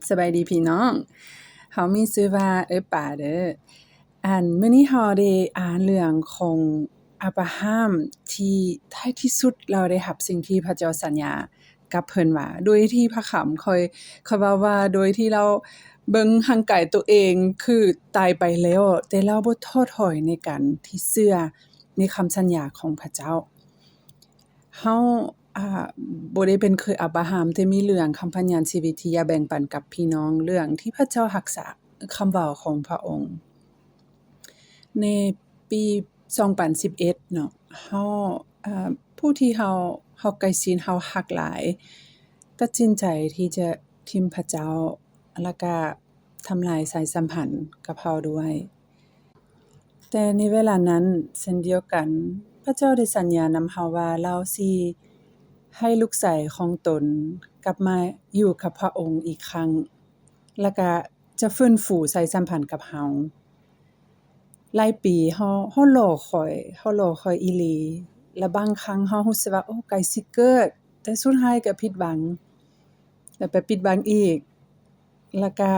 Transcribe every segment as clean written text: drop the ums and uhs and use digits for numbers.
สบายดีพี่น้องเฮามีชื่อว่าป่าเด้อมื้อนี้เฮาได้อ่านเรื่องของอับราฮัมที่ท้ายที่สุดเราได้รับสิ่งที่พระเจ้าสัญญากับเพิ่นว่าโดยที่พระคำค่อยเว้าว่าโดยที่เราเบิ่งร่างกายตัวเองคือตายไปแล้วแต่เราบ่ท้อถอยในการที่เชื่อในคำสัญญาของพระเจ้าเฮาบ่ได้เป็นคืออับราฮัมที่มีเรื่องคำพยานชีวิตที่อยากแบ่งปันกับพี่น้องเรื่องที่พระเจ้ารักษาคำเว้าของพระองค์ในปี2011เนาะเฮาผู้ที่เฮาใกล้ชิดเฮารักหลายตัดสินใจที่จะทิมพระเจ้าแล้วก็ทำลายสายสัมพันธ์กับเฮาด้วยแต่ในเวลานั้นเช่นเดียวกันพระเจ้าได้สัญญานำเฮาว่าเราสิให้ลูกชายของตนกลับมาอยู่กับพระองค์อีกครั้งแล้วก็จะฟื้นฟูสายสัมพันธ์กับเฮาหลายปีเฮารอคอยอีหลีและบางครั้งเฮารู้สึกว่าโอ้ใกล้สิเกิดแต่สุดท้ายก็ผิดหวังแล้วไปผิดหวังอีกแล้วก็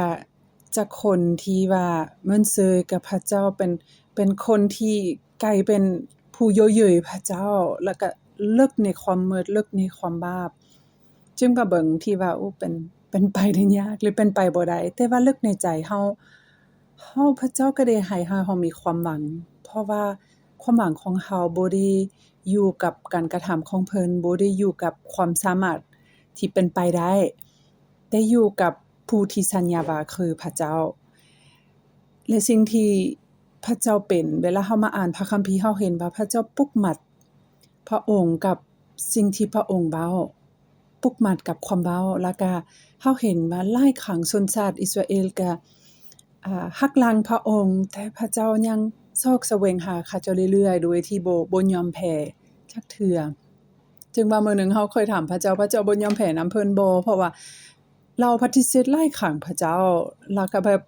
จากคนที่ว่ามันเซยกับพระเจ้าเป็นคนที่กลายเป็นผู้เย่อเย้ยพระเจ้าแล้วก็เลิกในความมืดเลิกในความบาปจึงมาเบิ่งที่ว่าโอ้เป็นไปได้ยากหรือเป็นไปบ่ได้แต่ว่าลึกในใจเฮาพระเจ้าก็ได้ให้เฮามีความหวังเพราะว่าความหวังของเฮาบ่ได้อยู่กับการกระทำของเพิ่นบ่ได้อยู่กับความสามารถที่เป็นไปได้แต่อยู่กับผู้ที่สัญญาว่าคือพระเจ้าและสิ่งที่พระเจ้าเป็นเวลาเฮามาอ่านพระคัมภีร์เฮาเห็นว่าพระเจ้าผูกมัดพระองค์กับสิ่งที่พระองค์เว้าผูกมัดกับความเว้าแล้วก็เฮาเห็นว่าหลายครั้งชนชาติอิสราเอลก็หักหลังพระองค์แต่พระเจ้ายังซอกแสวงหาเขาเจ้าเรื่อยๆโดยที่บ่ยอมแพ้จักเทื่อจึงว่ามื้อนึงเฮาเคยถามพระเจ้าบ่ยอมแพ้นำเพิ่นบ่เพราะว่าเราปฏิเสธหลายครั้งพระเจ้าแล้วก็แบบ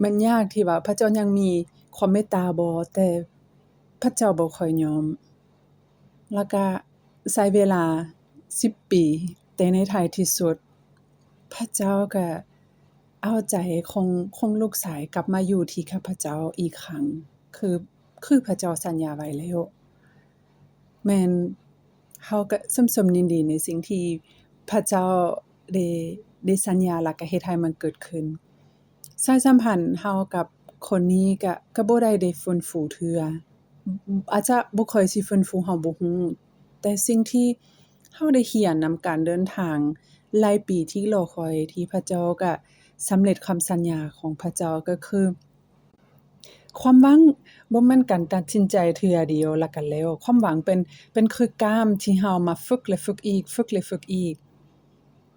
มันยากที่ว่าพระเจ้ายังมีความเมตตาบ่แต่พระเจ้าบ่ค่อยยอมแล้วก็ใช้เวลา10ปีแต่ในท้ายที่สุดพระเจ้าก็เอาใจของลูกชายกลับมาอยู่ที่ข้าพเจ้าอีกครั้งคือพระเจ้าสัญญาไว้แล้วแม่นเฮาก็สมยินดีในสิ่งที่พระเจ้าได้สัญญาแล้วก็เฮ็ดให้มันเกิดขึ้นสายสัมพันธ์เฮากับคนนี้ก็บ่ได้ฟื้นฟูเทื่ออาจจะบ่ค่อยสิฟื้นฟูเฮาบ่ฮู้แต่สิ่งที่เฮาได้เรียนนำการเดินทางหลายปีที่รอคอยที่พระเจ้าก็สำเร็จคำสัญญาของพระเจ้าก็คือความหวังบ่แม่นการตัดสินใจเทื่อเดียวแล้วก็แล้วความหวังเป็นคือกล้ามที่เฮามาฝึกและฝึกอีกฝึกและฝึกอีก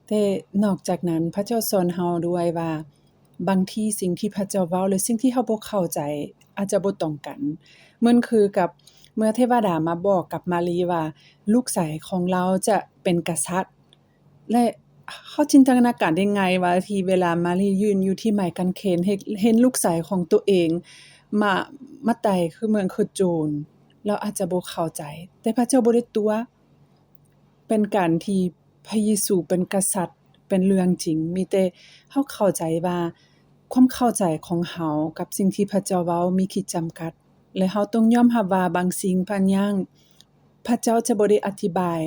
แต่นอกจากนั้นพระเจ้าสอนเฮาด้วยว่าบางทีสิ่งที่พระเจ้าเว้าหรือสิ่งที่เฮาบ่เข้าใจอาจจะบ่ตรงกันเหมือนคือกับเมื่อเทวดามาบอกกับมารีว่าลูกชายของเราจะเป็นกษัตริย์และเฮาจินตนาการได้ง่ายว่าที่เวลามารียืนอยู่ที่ไม้กางเขนเห็นลูกชายของตัวเองมาไต่คือเหมือนคือโจรเราอาจจะบ่เข้าใจแต่พระเจ้าบ่ได้ตัวเป็นการที่พระเยซูเป็นกษัตริย์เป็นเรื่องจริงมีแต่เฮาเข้าใจว่าความเข้าใจของเฮากับสิ่งที่พระเจ้าเว้ามีขีดจำกัดและเฮาต้องยอมรับว่าบางสิ่งบางอย่างพระเจ้าจะบ่ได้อธิบาย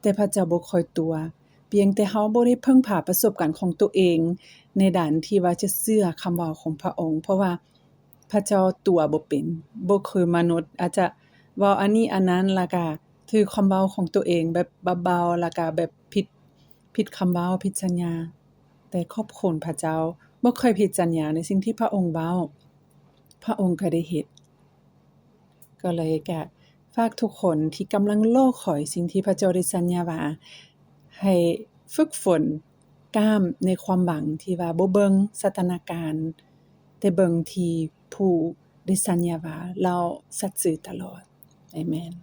แต่พระเจ้าบ่ค่อยตัวเพียงแต่เฮาบ่ได้พึ่งพาประสบการณ์ของตัวเองในด้านที่ว่าจะเชื่อคำเว้าของพระองค์เพราะว่าพระเจ้าตัวบ่เป็นบ่คือมนุษย์อาจจะเว้าอันนี้อันนั้นแล้วก็ถือคำเว้าของตัวเองแบบเบาๆแล้วก็แบบผิดคำเว้าผิดสัญญาแต่ขอบคุณพระเจ้าบ่เคยผิดสัญญาในสิ่งที่พระองค์เว้าพระองค์ก็ได้เฮ็ดก็เลยก็ฝากทุกคนที่กำลังรอคอยสิ่งที่พระเจ้าได้สัญญาว่าให้ฝึกฝนกล้ามในความหวังที่ว่าบ่เบิ่งสถานการณ์แต่เบิ่งที่ผู้ได้สัญญาว่าเราสัตย์ซื่อตลอดอาเมน